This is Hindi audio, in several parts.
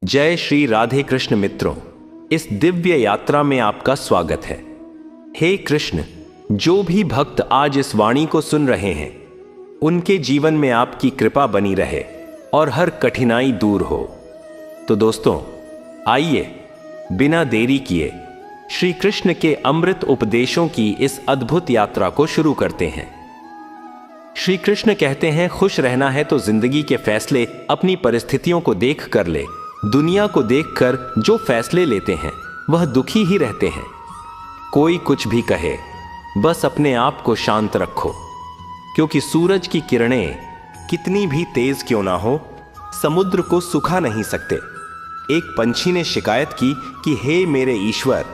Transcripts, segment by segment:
जय श्री राधे कृष्ण मित्रों, इस दिव्य यात्रा में आपका स्वागत है। हे कृष्ण, जो भी भक्त आज इस वाणी को सुन रहे हैं उनके जीवन में आपकी कृपा बनी रहे और हर कठिनाई दूर हो। तो दोस्तों, आइए बिना देरी किए श्री कृष्ण के अमृत उपदेशों की इस अद्भुत यात्रा को शुरू करते हैं। श्री कृष्ण कहते हैं, खुश रहना है तो जिंदगी के फैसले अपनी परिस्थितियों को देख कर ले। दुनिया को देखकर जो फैसले लेते हैं वह दुखी ही रहते हैं। कोई कुछ भी कहे, बस अपने आप को शांत रखो, क्योंकि सूरज की किरणें कितनी भी तेज क्यों ना हो, समुद्र को सुखा नहीं सकते। एक पंछी ने शिकायत की कि हे मेरे ईश्वर,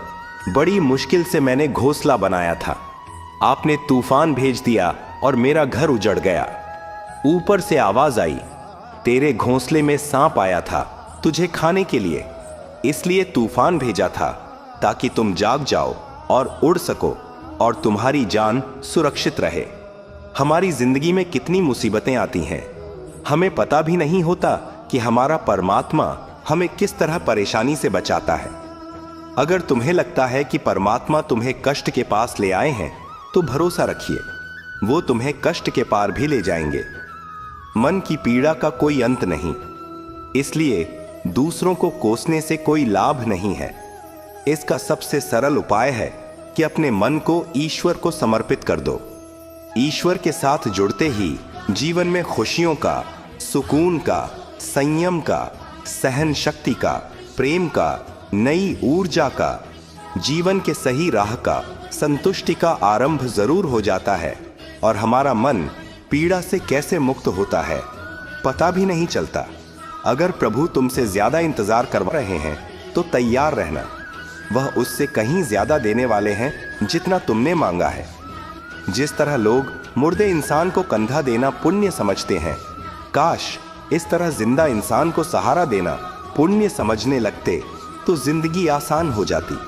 बड़ी मुश्किल से मैंने घोंसला बनाया था, आपने तूफान भेज दिया और मेरा घर उजड़ गया। ऊपर से आवाज आई, तेरे घोंसले में सांप आया था तुझे खाने के लिए, इसलिए तूफान भेजा था ताकि तुम जाग जाओ और उड़ सको और तुम्हारी जान सुरक्षित रहे। हमारी जिंदगी में कितनी मुसीबतें आती हैं, हमें पता भी नहीं होता कि हमारा परमात्मा हमें किस तरह परेशानी से बचाता है। अगर तुम्हें लगता है कि परमात्मा तुम्हें कष्ट के पास ले आए हैं तो भरोसा रखिए, वो तुम्हें कष्ट के पार भी ले जाएंगे। मन की पीड़ा का कोई अंत नहीं, इसलिए दूसरों को कोसने से कोई लाभ नहीं है। इसका सबसे सरल उपाय है कि अपने मन को ईश्वर को समर्पित कर दो। ईश्वर के साथ जुड़ते ही जीवन में खुशियों का, सुकून का, संयम का, सहन शक्ति का, प्रेम का, नई ऊर्जा का, जीवन के सही राह का, संतुष्टि का आरंभ जरूर हो जाता है और हमारा मन पीड़ा से कैसे मुक्त होता है पता भी नहीं चलता। अगर प्रभु तुमसे ज्यादा इंतजार करवा रहे हैं तो तैयार रहना, वह उससे कहीं ज्यादा देने वाले हैं जितना तुमने मांगा है। जिस तरह लोग मुर्दे इंसान को कंधा देना पुण्य समझते हैं, काश इस तरह जिंदा इंसान को सहारा देना पुण्य समझने लगते तो जिंदगी आसान हो जाती।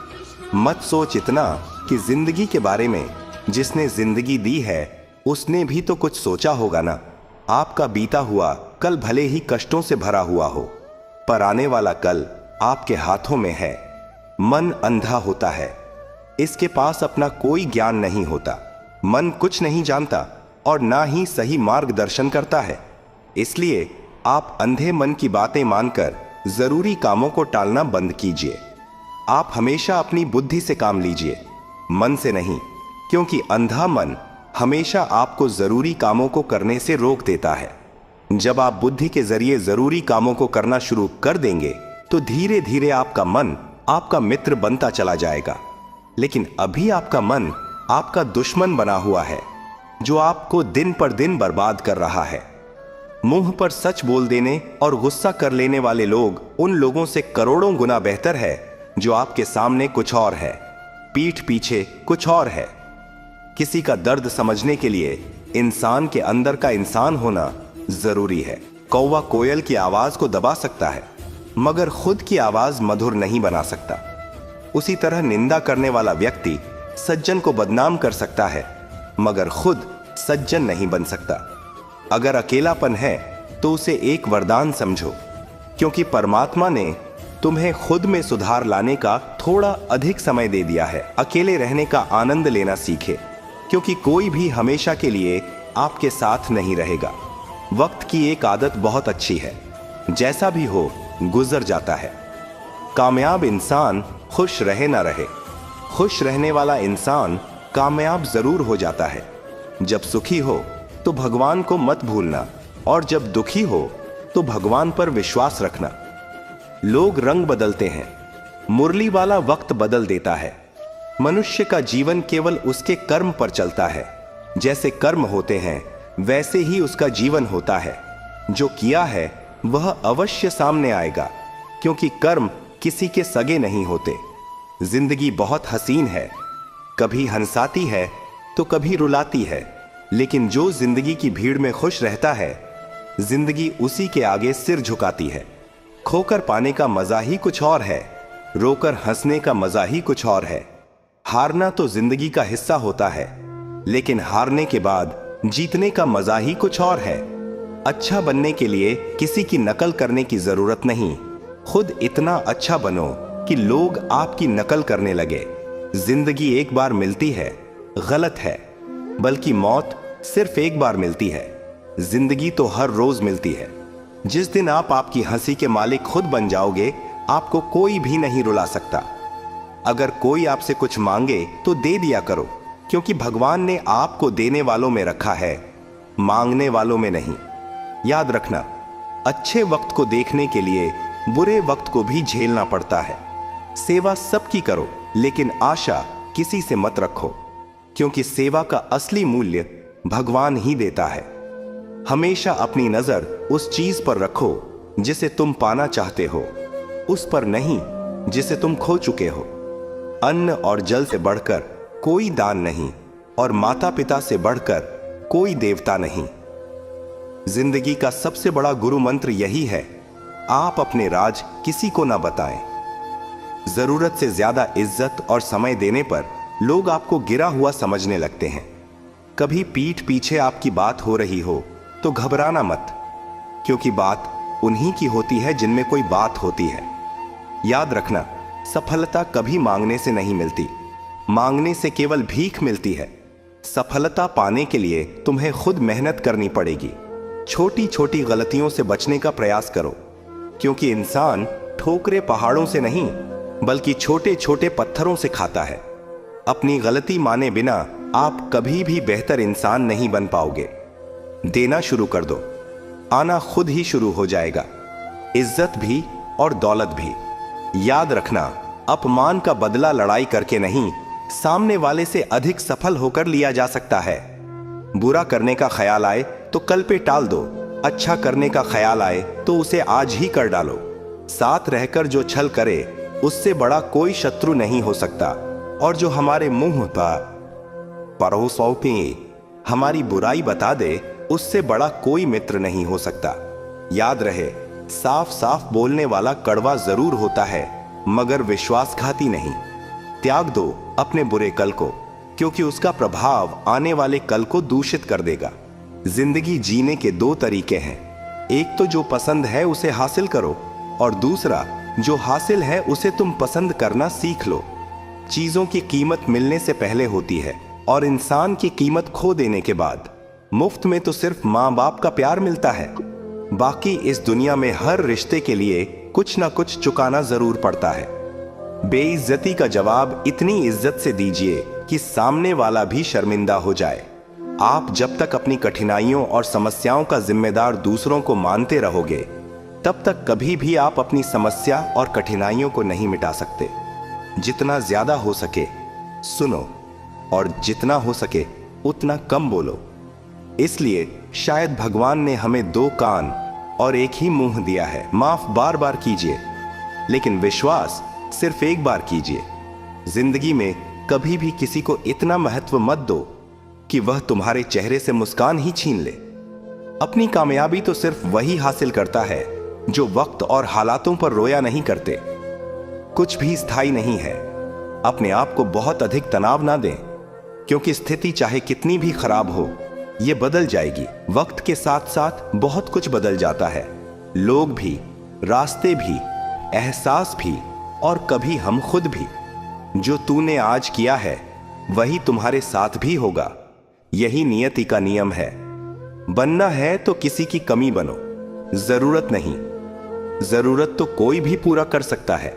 मत सोच इतना कि जिंदगी के बारे में जिसने जिंदगी दी है उसने भी तो कुछ सोचा होगा ना। आपका बीता हुआ कल भले ही कष्टों से भरा हुआ हो, पर आने वाला कल आपके हाथों में है। मन अंधा होता है, इसके पास अपना कोई ज्ञान नहीं होता। मन कुछ नहीं जानता और ना ही सही मार्गदर्शन करता है। इसलिए आप अंधे मन की बातें मानकर जरूरी कामों को टालना बंद कीजिए। आप हमेशा अपनी बुद्धि से काम लीजिए, मन से नहीं, क्योंकि अंधा मन हमेशा आपको जरूरी कामों को करने से रोक देता है। जब आप बुद्धि के जरिए जरूरी कामों को करना शुरू कर देंगे तो धीरे धीरे आपका मन आपका मित्र बनता चला जाएगा। लेकिन अभी आपका मन आपका दुश्मन बना हुआ है, जो आपको दिन पर दिन बर्बाद कर रहा है। मुंह पर सच बोल देने और गुस्सा कर लेने वाले लोग उन लोगों से करोड़ों गुना बेहतर है जो आपके सामने कुछ और है, पीठ पीछे कुछ और है। किसी का दर्द समझने के लिए इंसान के अंदर का इंसान होना जरूरी है। कौवा कोयल की आवाज को दबा सकता है, मगर खुद की आवाज मधुर नहीं बना सकता। उसी तरह निंदा करने वाला व्यक्ति सज्जन को बदनाम कर सकता है, मगर खुद सज्जन नहीं बन सकता। अगर अकेलापन है तो उसे एक वरदान समझो, क्योंकि परमात्मा ने तुम्हें खुद में सुधार लाने का थोड़ा अधिक समय दे दिया है। अकेले रहने का आनंद लेना सीखे, क्योंकि कोई भी हमेशा के लिए आपके साथ नहीं रहेगा। वक्त की एक आदत बहुत अच्छी है, जैसा भी हो गुजर जाता है। कामयाब इंसान खुश रहे ना रहे, खुश रहने वाला इंसान कामयाब जरूर हो जाता है। जब सुखी हो तो भगवान को मत भूलना, और जब दुखी हो तो भगवान पर विश्वास रखना। लोग रंग बदलते हैं, मुरली वाला वक्त बदल देता है। मनुष्य का जीवन केवल उसके कर्म पर चलता है। जैसे कर्म होते हैं वैसे ही उसका जीवन होता है। जो किया है वह अवश्य सामने आएगा, क्योंकि कर्म किसी के सगे नहीं होते। जिंदगी बहुत हसीन है, कभी हंसाती है तो कभी रुलाती है, लेकिन जो जिंदगी की भीड़ में खुश रहता है, जिंदगी उसी के आगे सिर झुकाती है। खोकर पाने का मजा ही कुछ और है, रोकर हंसने का मजा ही कुछ और है। हारना तो जिंदगी का हिस्सा होता है, लेकिन हारने के बाद जीतने का मजा ही कुछ और है। अच्छा बनने के लिए किसी की नकल करने की जरूरत नहीं, खुद इतना अच्छा बनो कि लोग आपकी नकल करने लगे। जिंदगी एक बार मिलती है, गलत है, बल्कि मौत सिर्फ एक बार मिलती है। जिंदगी तो हर रोज मिलती है। जिस दिन आप आपकी हंसी के मालिक खुद बन जाओगे, आपको कोई भी नहीं रुला सकता। अगर कोई आपसे कुछ मांगे तो दे दिया करो, क्योंकि भगवान ने आपको देने वालों में रखा है, मांगने वालों में नहीं। याद रखना, अच्छे वक्त को देखने के लिए बुरे वक्त को भी झेलना पड़ता है। सेवा सबकी करो, लेकिन आशा किसी से मत रखो, क्योंकि सेवा का असली मूल्य भगवान ही देता है। हमेशा अपनी नजर उस चीज पर रखो जिसे तुम पाना चाहते हो, उस पर नहीं जिसे तुम खो चुके हो। अन्न और जल से बढ़कर कोई दान नहीं, और माता पिता से बढ़कर कोई देवता नहीं। जिंदगी का सबसे बड़ा गुरु मंत्र यही है, आप अपने राज किसी को ना बताएं। जरूरत से ज्यादा इज्जत और समय देने पर लोग आपको गिरा हुआ समझने लगते हैं। कभी पीठ पीछे आपकी बात हो रही हो तो घबराना मत, क्योंकि बात उन्हीं की होती है जिनमें कोई बात होती है। याद रखना, सफलता कभी मांगने से नहीं मिलती, मांगने से केवल भीख मिलती है। सफलता पाने के लिए तुम्हें खुद मेहनत करनी पड़ेगी। छोटी छोटी गलतियों से बचने का प्रयास करो, क्योंकि इंसान ठोकरे पहाड़ों से नहीं, बल्कि छोटे छोटे पत्थरों से खाता है। अपनी गलती माने बिना आप कभी भी बेहतर इंसान नहीं बन पाओगे। देना शुरू कर दो, आना खुद ही शुरू हो जाएगा, इज्जत भी और दौलत भी। याद रखना, अपमान का बदला लड़ाई करके नहीं, सामने वाले से अधिक सफल होकर लिया जा सकता है। बुरा करने का ख्याल आए तो कल पे टाल दो, अच्छा करने का ख्याल आए तो उसे आज ही कर डालो। साथ रहकर जो छल करे, उससे बड़ा कोई शत्रु नहीं हो सकता, और जो हमारे मुंह परोसों पे हमारी बुराई बता दे, उससे बड़ा कोई मित्र नहीं हो सकता। याद रहे, साफ साफ बोलने वाला कड़वा जरूर होता है, मगर विश्वासघाती नहीं। त्याग दो अपने बुरे कल को, क्योंकि उसका प्रभाव आने वाले कल को दूषित कर देगा। जिंदगी जीने के दो तरीके हैं, एक तो जो पसंद है उसे हासिल करो, और दूसरा जो हासिल है उसे तुम पसंद करना सीख लो। चीजों की कीमत मिलने से पहले होती है, और इंसान की कीमत खो देने के बाद। मुफ्त में तो सिर्फ माँ बाप का प्यार मिलता है, बाकी इस दुनिया में हर रिश्ते के लिए कुछ ना कुछ चुकाना जरूर पड़ता है। बेइज्जती का जवाब इतनी इज्जत से दीजिए कि सामने वाला भी शर्मिंदा हो जाए। आप जब तक अपनी कठिनाइयों और समस्याओं का जिम्मेदार दूसरों को मानते रहोगे, तब तक कभी भी आप अपनी समस्या और कठिनाइयों को नहीं मिटा सकते। जितना ज्यादा हो सके सुनो, और जितना हो सके उतना कम बोलो। इसलिए शायद भगवान ने हमें दो कान और एक ही मुंह दिया है। माफ बार बार कीजिए, लेकिन विश्वास सिर्फ एक बार कीजिए। जिंदगी में कभी भी किसी को इतना महत्व मत दो कि वह तुम्हारे चेहरे से मुस्कान ही छीन ले। अपनी कामयाबी तो सिर्फ वही हासिल करता है जो वक्त और हालातों पर रोया नहीं करते। कुछ भी स्थायी नहीं है। अपने आप को बहुत अधिक तनाव ना दें, क्योंकि स्थिति चाहे कितनी भी खराब हो, ये बदल जाएगी। वक्त के साथ साथ बहुत कुछ बदल जाता है, लोग भी, रास्ते भी, एहसास भी, और कभी हम खुद भी। जो तूने आज किया है वही तुम्हारे साथ भी होगा। यही नियति का नियम है। बनना है तो किसी की कमी बनो, जरूरत नहीं। जरूरत तो कोई भी पूरा कर सकता है,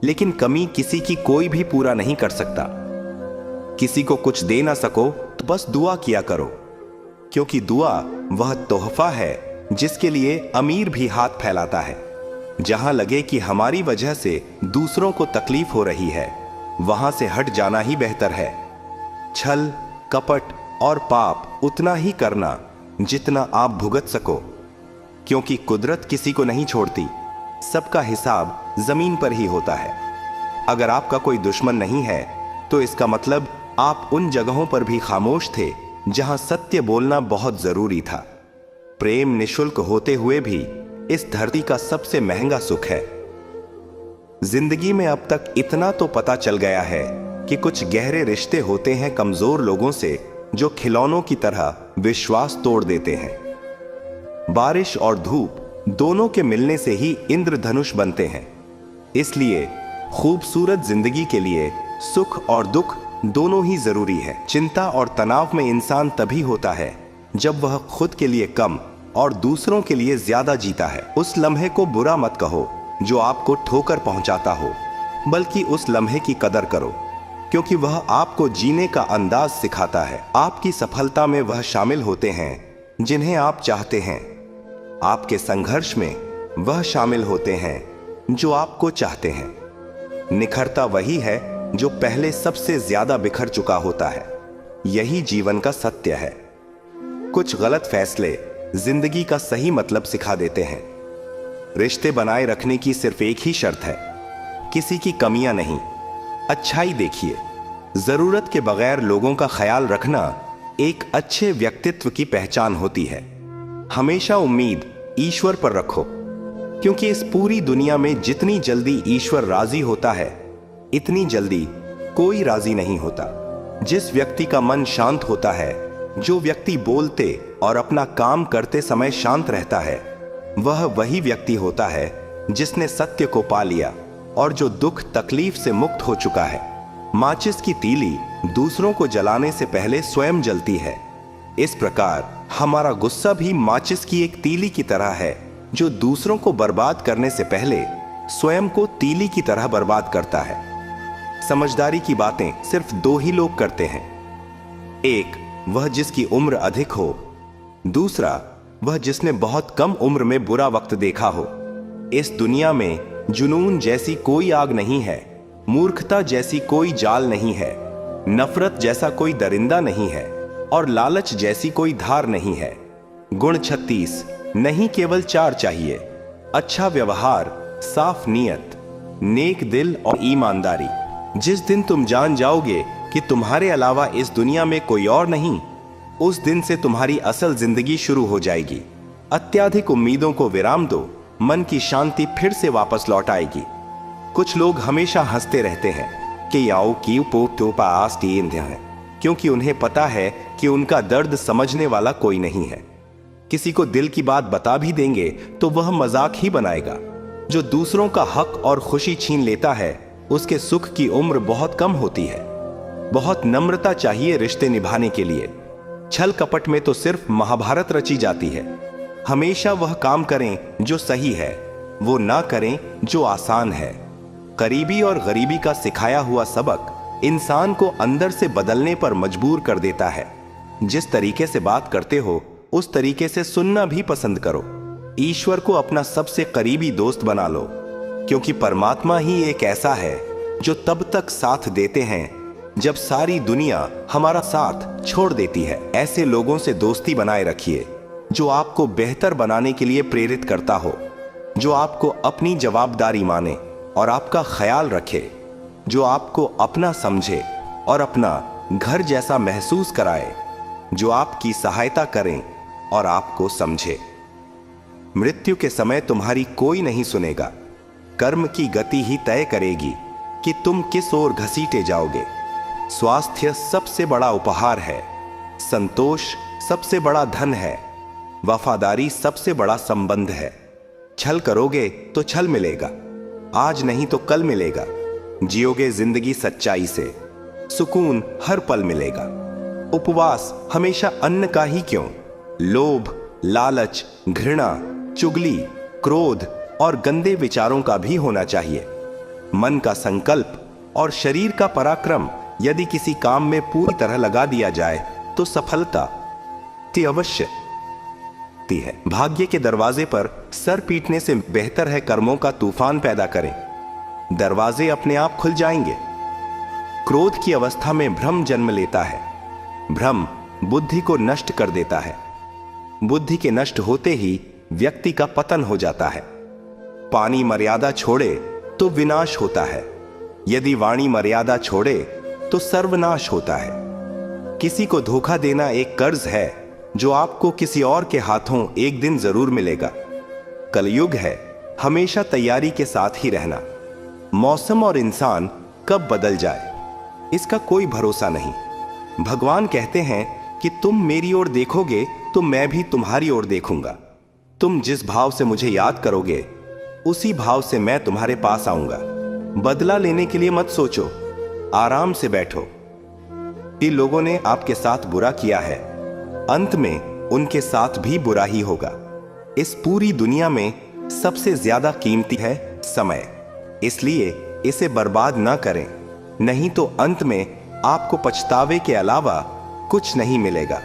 लेकिन कमी किसी की कोई भी पूरा नहीं कर सकता। किसी को कुछ दे ना सको तो बस दुआ किया करो, क्योंकि दुआ वह तोहफा है जिसके लिए अमीर भी हाथ फैलाता है। जहां लगे कि हमारी वजह से दूसरों को तकलीफ हो रही है, वहां से हट जाना ही बेहतर है। छल, कपट और पाप उतना ही करना जितना आप भुगत सको, क्योंकि कुदरत किसी को नहीं छोड़ती। सबका हिसाब जमीन पर ही होता है। अगर आपका कोई दुश्मन नहीं है, तो इसका मतलब आप उन जगहों पर भी खामोश थे जहां सत्य बोलना बहुत जरूरी था। प्रेम निशुल्क होते हुए भी इस धरती का सबसे महंगा सुख है। जिंदगी में अब तक इतना तो पता चल गया है कि कुछ गहरे रिश्ते होते हैं कमजोर लोगों से, जो खिलौनों की तरह विश्वास तोड़ देते हैं। बारिश और धूप दोनों के मिलने से ही इंद्रधनुष बनते हैं। इसलिए खूबसूरत जिंदगी के लिए सुख और दुख दोनों ही जरूरी है। चिंता और तनाव में इंसान तभी होता है जब वह खुद के लिए कम और दूसरों के लिए ज्यादा जीता है। उस लम्हे को बुरा मत कहो जो आपको ठोकर पहुंचाता हो, बल्कि उस लम्हे की कदर करो, क्योंकि वह आपको जीने का अंदाज सिखाता है। आपकी सफलता में वह शामिल होते हैं जिन्हें आप चाहते हैं। आपके संघर्ष में वह शामिल होते हैं जो आपको चाहते हैं। निखरता वही है जो पहले सबसे ज्यादा बिखर चुका होता है। यही जीवन का सत्य है। कुछ गलत फैसले जिंदगी का सही मतलब सिखा देते हैं। रिश्ते बनाए रखने की सिर्फ एक ही शर्त है, किसी की कमियां नहीं, अच्छाई देखिए। जरूरत के बगैर लोगों का ख्याल रखना एक अच्छे व्यक्तित्व की पहचान होती है। हमेशा उम्मीद ईश्वर पर रखो, क्योंकि इस पूरी दुनिया में जितनी जल्दी ईश्वर राजी होता है, इतनी जल्दी कोई राजी नहीं होता। जिस व्यक्ति का मन शांत होता है, जो व्यक्ति बोलते और अपना काम करते समय शांत रहता है, वह वही व्यक्ति होता है जिसने सत्य को पा लिया और जो दुख तकलीफ से मुक्त हो चुका है। माचिस की तीली दूसरों को जलाने से पहले स्वयं जलती है। इस प्रकार हमारा गुस्सा भी माचिस की एक तीली की तरह है, जो दूसरों को बर्बाद करने से पहले स्वयं को तीली की तरह बर्बाद करता है। समझदारी की बातें सिर्फ दो ही लोग करते हैं। एक वह जिसकी उम्र अधिक हो, दूसरा वह जिसने बहुत कम उम्र में बुरा वक्त देखा हो। इस दुनिया में जुनून जैसी कोई आग नहीं है, मूर्खता जैसी कोई जाल नहीं है, नफरत जैसा कोई दरिंदा नहीं है और लालच जैसी कोई धार नहीं है। गुण 36 नहीं, केवल 4 चाहिए। अच्छा व्यवहार, साफ नीयत, नेक दिल और ईमानदारी। जिस दिन तुम जान जाओगे कि तुम्हारे अलावा इस दुनिया में कोई और नहीं, उस दिन से तुम्हारी असल जिंदगी शुरू हो जाएगी। अत्याधिक उम्मीदों को विराम दो, मन की शांति फिर से वापस लौट आएगी। कुछ लोग हमेशा हंसते रहते हैं कि याओ की पोटोपा आस्टीन है, क्योंकि उन्हें पता है कि उनका दर्द समझने वाला कोई नहीं है। किसी को दिल की बात बता भी देंगे तो वह मजाक ही बनाएगा। जो दूसरों का हक और खुशी छीन लेता है, उसके सुख की उम्र बहुत कम होती है। बहुत नम्रता चाहिए रिश्ते निभाने के लिए। छल कपट में तो सिर्फ महाभारत रची जाती है। हमेशा वह काम करें जो सही है, वो ना करें जो आसान है। करीबी और गरीबी का सिखाया हुआ सबक इंसान को अंदर से बदलने पर मजबूर कर देता है। जिस तरीके से बात करते हो, उस तरीके से सुनना भी पसंद करो। ईश्वर को अपना सबसे करीबी दोस्त बना लो, क्योंकि परमात्मा ही एक ऐसा है जो तब तक साथ देते हैं जब सारी दुनिया हमारा साथ छोड़ देती है। ऐसे लोगों से दोस्ती बनाए रखिए जो आपको बेहतर बनाने के लिए प्रेरित करता हो, जो आपको अपनी जवाबदारी माने और आपका ख्याल रखे, जो आपको अपना समझे और अपना घर जैसा महसूस कराए, जो आपकी सहायता करें और आपको समझे। मृत्यु के समय तुम्हारी कोई नहीं सुनेगा। कर्म की गति ही तय करेगी कि तुम किस ओर घसीटे जाओगे। स्वास्थ्य सबसे बड़ा उपहार है, संतोष सबसे बड़ा धन है, वफादारी सबसे बड़ा संबंध है। छल करोगे तो छल मिलेगा, आज नहीं तो कल मिलेगा। जियोगे जिंदगी सच्चाई से, सुकून हर पल मिलेगा। उपवास हमेशा अन्न का ही क्यों, लोभ, लालच, घृणा, चुगली, क्रोध और गंदे विचारों का भी होना चाहिए। मन का संकल्प और शरीर का पराक्रम यदि किसी काम में पूरी तरह लगा दिया जाए तो सफलता अवश्य है। भाग्य के दरवाजे पर सर पीटने से बेहतर है कर्मों का तूफान पैदा करें। दरवाजे अपने आप खुल जाएंगे। क्रोध की अवस्था में भ्रम जन्म लेता है। भ्रम बुद्धि को नष्ट कर देता है। बुद्धि के नष्ट होते ही व्यक्ति का पतन हो जाता है। पानी मर्यादा छोड़े तो विनाश होता है, यदि वाणी मर्यादा छोड़े तो सर्वनाश होता है। किसी को धोखा देना एक कर्ज है जो आपको किसी और के हाथों एक दिन जरूर मिलेगा। कलयुग है, हमेशा तैयारी के साथ ही रहना। मौसम और इंसान कब बदल जाए इसका कोई भरोसा नहीं। भगवान कहते हैं कि तुम मेरी ओर देखोगे तो मैं भी तुम्हारी ओर देखूंगा। तुम जिस भाव से मुझे याद करोगे उसी भाव से मैं तुम्हारे पास आऊंगा। बदला लेने के लिए मत सोचो, आराम से बैठो। कि लोगों ने आपके साथ बुरा किया है, अंत में उनके साथ भी बुरा ही होगा। इस पूरी दुनिया में सबसे ज्यादा कीमती है समय, इसलिए इसे बर्बाद ना करें, नहीं तो अंत में आपको पछतावे के अलावा कुछ नहीं मिलेगा।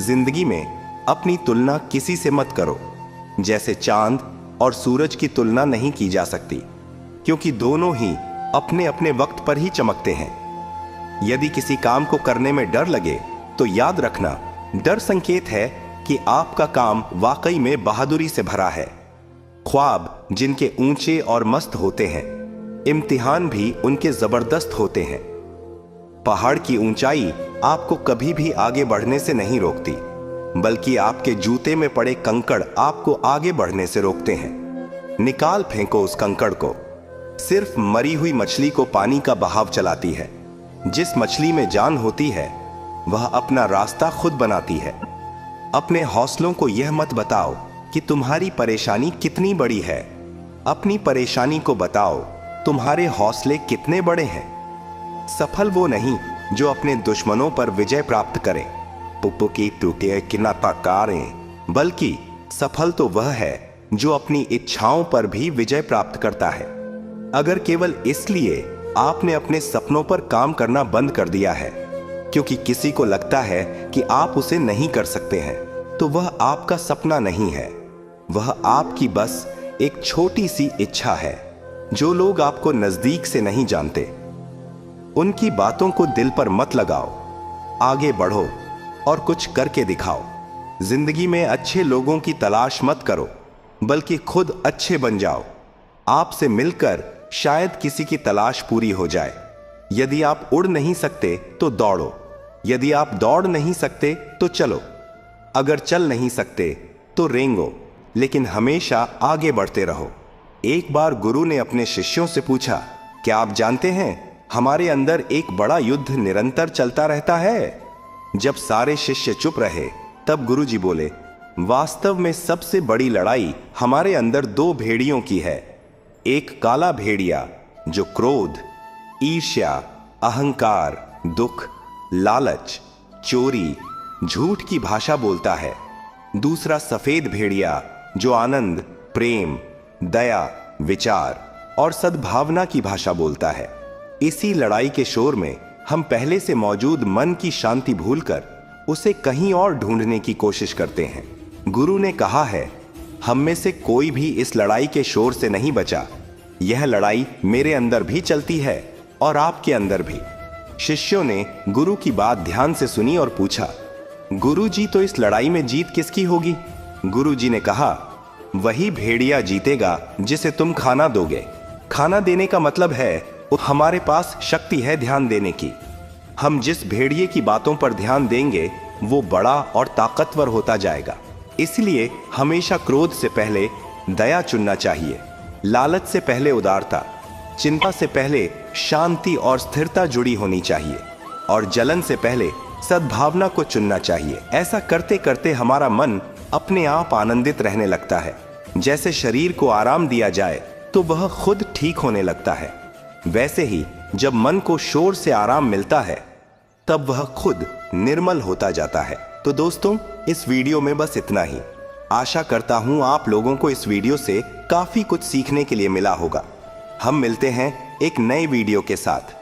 जिंदगी में अपनी तुलना किसी से मत करो। जैसे चांद और सूरज की तुलना नहीं की जा सकती, क्योंकि दोनों ही अपने अपने वक्त पर ही चमकते हैं। यदि किसी काम को करने में डर लगे तो याद रखना, डर संकेत है कि आपका काम वाकई में बहादुरी से भरा है। ख्वाब जिनके ऊंचे और मस्त होते हैं, इम्तिहान भी उनके जबरदस्त होते हैं। पहाड़ की ऊंचाई आपको कभी भी आगे बढ़ने से नहीं रोकती, बल्कि आपके जूते में पड़े कंकड़ आपको आगे बढ़ने से रोकते हैं। निकाल फेंको उस कंकड़ को। सिर्फ मरी हुई मछली को पानी का बहाव चलाती है। जिस मछली में जान होती है वह अपना रास्ता खुद बनाती है। अपने हौसलों को यह मत बताओ कि तुम्हारी परेशानी कितनी बड़ी है, अपनी परेशानी को बताओ तुम्हारे हौसले कितने बड़े हैं। सफल वो नहीं जो अपने दुश्मनों पर विजय प्राप्त करे, पुप्पू की टूटे किनाताकारें, बल्कि सफल तो वह है जो अपनी इच्छाओं पर भी विजय प्राप्त करता है। अगर केवल इसलिए आपने अपने सपनों पर काम करना बंद कर दिया है क्योंकि किसी को लगता है कि आप उसे नहीं कर सकते हैं, तो वह आपका सपना नहीं है, वह आपकी बस एक छोटी सी इच्छा है। जो लोग आपको नजदीक से नहीं जानते, उनकी बातों को दिल पर मत लगाओ, आगे बढ़ो और कुछ करके दिखाओ। जिंदगी में अच्छे लोगों की तलाश मत करो, बल्कि खुद अच्छे बन जाओ। आपसे मिलकर शायद किसी की तलाश पूरी हो जाए। यदि आप उड़ नहीं सकते तो दौड़ो, यदि आप दौड़ नहीं सकते तो चलो, अगर चल नहीं सकते तो रेंगो, लेकिन हमेशा आगे बढ़ते रहो। एक बार गुरु ने अपने शिष्यों से पूछा, क्या आप जानते हैं हमारे अंदर एक बड़ा युद्ध निरंतर चलता रहता है? जब सारे शिष्य चुप रहे तब गुरुजी बोले, वास्तव में सबसे बड़ी लड़ाई हमारे अंदर दो भेड़ियों की है। एक काला भेड़िया जो क्रोध, ईर्ष्या, अहंकार, दुख, लालच, चोरी, झूठ की भाषा बोलता है। दूसरा सफेद भेड़िया जो आनंद, प्रेम, दया, विचार और सद्भावना की भाषा बोलता है। इसी लड़ाई के शोर में हम पहले से मौजूद मन की शांति भूलकर उसे कहीं और ढूंढने की कोशिश करते हैं। गुरु ने कहा है, हम में से कोई भी इस लड़ाई के शोर से नहीं बचा। यह लड़ाई मेरे अंदर भी चलती है और आपके अंदर भी। शिष्यों ने गुरु की बात ध्यान से सुनी और पूछा, गुरु जी, तो इस लड़ाई में जीत किसकी होगी? गुरु जी ने कहा, वही भेड़िया जीतेगा जिसे तुम खाना दोगे। खाना देने का मतलब है हमारे पास शक्ति है ध्यान देने की। हम जिस भेड़िए की बातों पर ध्यान देंगे वो बड़ा और ताकतवर होता जाएगा। इसलिए हमेशा क्रोध से पहले दया चुनना चाहिए, लालच से पहले उदारता, चिंता से पहले शांति और स्थिरता जुड़ी होनी चाहिए, और जलन से पहले सद्भावना को चुनना चाहिए। ऐसा करते करते हमारा मन अपने आप आनंदित रहने लगता है। जैसे शरीर को आराम दिया जाए तो वह खुद ठीक होने लगता है, वैसे ही जब मन को शोर से आराम मिलता है तब वह खुद निर्मल होता जाता है। तो दोस्तों, इस वीडियो में बस इतना ही। आशा करता हूं आप लोगों को इस वीडियो से काफी कुछ सीखने के लिए मिला होगा। हम मिलते हैं एक नए वीडियो के साथ,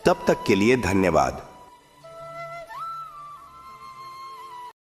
तब तक के लिए धन्यवाद।